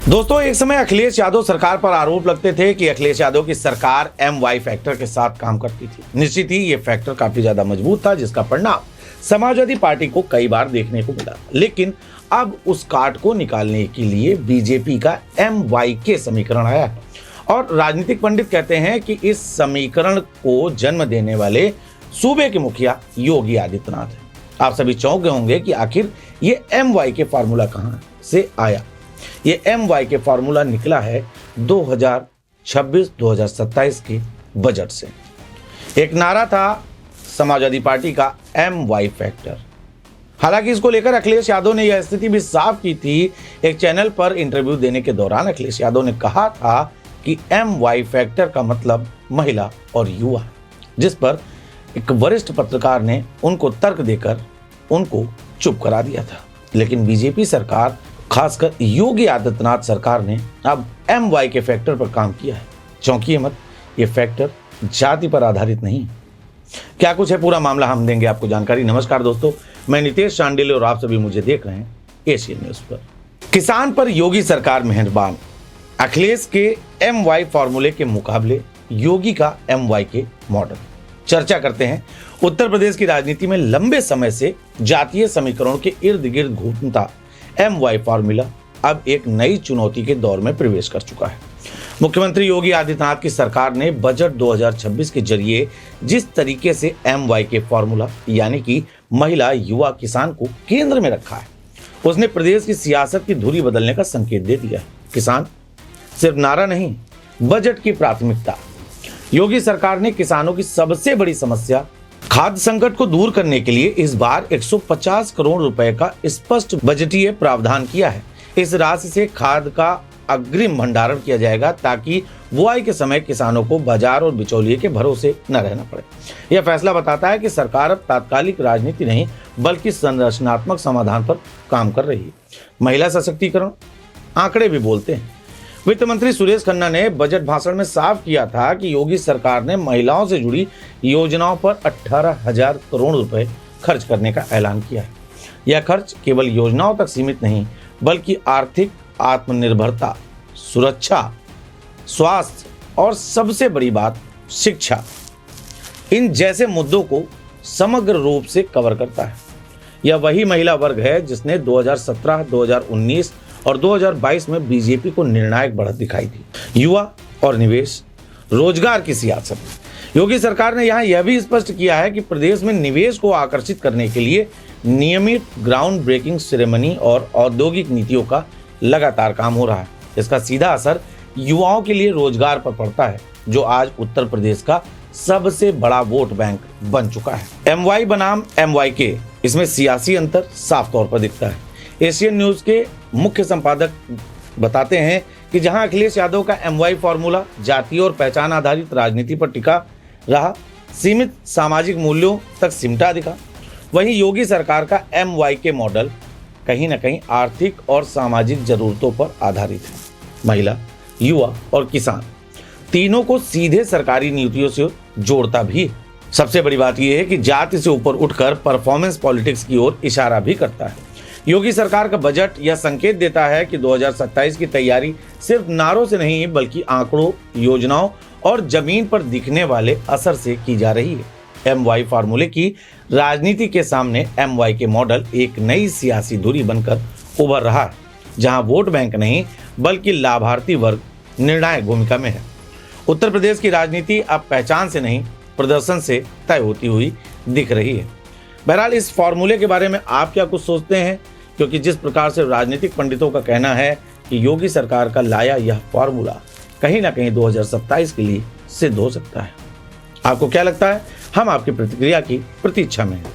दोस्तों, एक समय अखिलेश यादव सरकार पर आरोप लगते थे कि अखिलेश यादव की सरकार MY फैक्टर के साथ काम करती थी। निश्चित ही ये फैक्टर काफी ज्यादा मजबूत था, जिसका परिणाम समाजवादी पार्टी को कई बार देखने को मिला। लेकिन अब उस काट को निकालने के लिए बीजेपी का MYK समीकरण आया है और राजनीतिक पंडित कहते हैं कि इस समीकरण को जन्म देने वाले सूबे के मुखिया योगी आदित्यनाथ हैं। आप सभी चौंक गए होंगे कि आखिर ये MYK फार्मूला कहां से आया। ये MYK फार्मूला निकला है 2026-2027 के बजट से। एक नारा था समाजवादी पार्टी का MY फैक्टर। हालांकि इसको लेकर अखिलेश यादव ने यह स्थिति भी साफ की थी। एक चैनल पर इंटरव्यू देने के दौरान अखिलेश यादव ने कहा था कि MY फैक्टर का मतलब महिला और युवा, जिस पर एक वरिष्ठ पत्रकार ने उनको तर्क देकर उनको चुप करा दिया था। लेकिन बीजेपी सरकार, खासकर योगी आदित्यनाथ सरकार ने अब MYK फैक्टर पर काम किया है। चौंकिए मत, ये फैक्टर जाति पर आधारित नहीं। क्या कुछ है पूरा मामला, हम देंगे आपको जानकारी। नमस्कार दोस्तों, मैं नितेश चांडिले और आप सभी मुझे देख रहे हैं एशियन न्यूज पर। किसान पर योगी सरकार मेहरबान। अखिलेश के MY फॉर्मूले के मुकाबले योगी का MYK मॉडल। चर्चा करते हैं। उत्तर प्रदेश की राजनीति में लंबे समय से जातीय समीकरणों के इर्द गिर्द घूमता MY फार्मूला अब एक नई चुनौती के दौर में प्रवेश कर चुका है। मुख्यमंत्री योगी आदित्यनाथ की सरकार ने बजट 2026 के जरिए जिस तरीके से MYK फार्मूला यानी कि महिला, युवा, किसान को केंद्र में रखा है, उसने प्रदेश की सियासत की धुरी बदलने का संकेत दे दिया है। किसान सिर्फ नारा नहीं, बजट की प्राथमिकता। योगी सरकार ने किसानों की सबसे बड़ी समस्या खाद्य संकट को दूर करने के लिए इस बार 150 करोड़ रुपए का स्पष्ट बजटीय प्रावधान किया है। इस राशि से खाद का अग्रिम भंडारण किया जाएगा ताकि बुआई के समय किसानों को बाजार और बिचौलिए के भरोसे न रहना पड़े। यह फैसला बताता है कि सरकार अब तात्कालिक राजनीति नहीं बल्कि संरचनात्मक समाधान पर काम कर रही है। महिला सशक्तिकरण, आंकड़े भी बोलते हैं। वित्त मंत्री सुरेश खन्ना ने बजट भाषण में साफ किया था कि योगी सरकार ने महिलाओं से जुड़ी योजनाओं पर 18,000 करोड़ रुपए खर्च करने का ऐलान किया है। यह खर्च केवल योजनाओं तक सीमित नहीं बल्कि आर्थिक आत्मनिर्भरता, सुरक्षा, स्वास्थ्य और सबसे बड़ी बात शिक्षा, इन जैसे मुद्दों को समग्र रूप से कवर करता है। यह वही महिला वर्ग है जिसने 2017, 2019 और 2022 में बीजेपी को निर्णायक बढ़त दिखाई थी। युवा और निवेश, रोजगार की सियासत। योगी सरकार ने यहाँ यह भी स्पष्ट किया है कि प्रदेश में निवेश को आकर्षित करने के लिए नियमित ग्राउंड ब्रेकिंग सेरेमनी और औद्योगिक नीतियों का लगातार काम हो रहा है। इसका सीधा असर युवाओं के लिए रोजगार पर पड़ता है, जो आज उत्तर प्रदेश का सबसे बड़ा वोट बैंक बन चुका है। MY बनाम MYK, इसमें सियासी अंतर साफ तौर पर दिखता है। एशियन न्यूज के मुख्य संपादक बताते हैं कि जहां अखिलेश यादव का MY फार्मूला जातीय और पहचान आधारित राजनीति पर टिका रहा, सीमित सामाजिक मूल्यों तक सिमटा दिखा, वहीं योगी सरकार का MYK मॉडल कहीं न कहीं आर्थिक और सामाजिक जरूरतों पर आधारित है। महिला, युवा और किसान तीनों को सीधे सरकारी नीतियों से जोड़ता भी है। सबसे बड़ी बात यह है कि जाति से ऊपर उठकर परफॉर्मेंस पॉलिटिक्स की ओर इशारा भी करता है। योगी सरकार का बजट यह संकेत देता है कि 2027 की तैयारी सिर्फ नारों से नहीं बल्कि आंकड़ों, योजनाओं और जमीन पर दिखने वाले असर से की जा रही है। MY फार्मूले की राजनीति के सामने MYK मॉडल एक नई सियासी धुरी बनकर उभर रहा है, जहां वोट बैंक नहीं बल्कि लाभार्थी वर्ग निर्णायक भूमिका में है। उत्तर प्रदेश की राजनीति अब पहचान से नहीं प्रदर्शन से तय होती हुई दिख रही है। बहरहाल, इस फॉर्मूले के बारे में आप क्या कुछ सोचते हैं? क्योंकि जिस प्रकार से राजनीतिक पंडितों का कहना है कि योगी सरकार का लाया यह फॉर्मूला कहीं ना कहीं 2027 के लिए सिद्ध हो सकता है। आपको क्या लगता है? हम आपकी प्रतिक्रिया की प्रतीक्षा में हैं।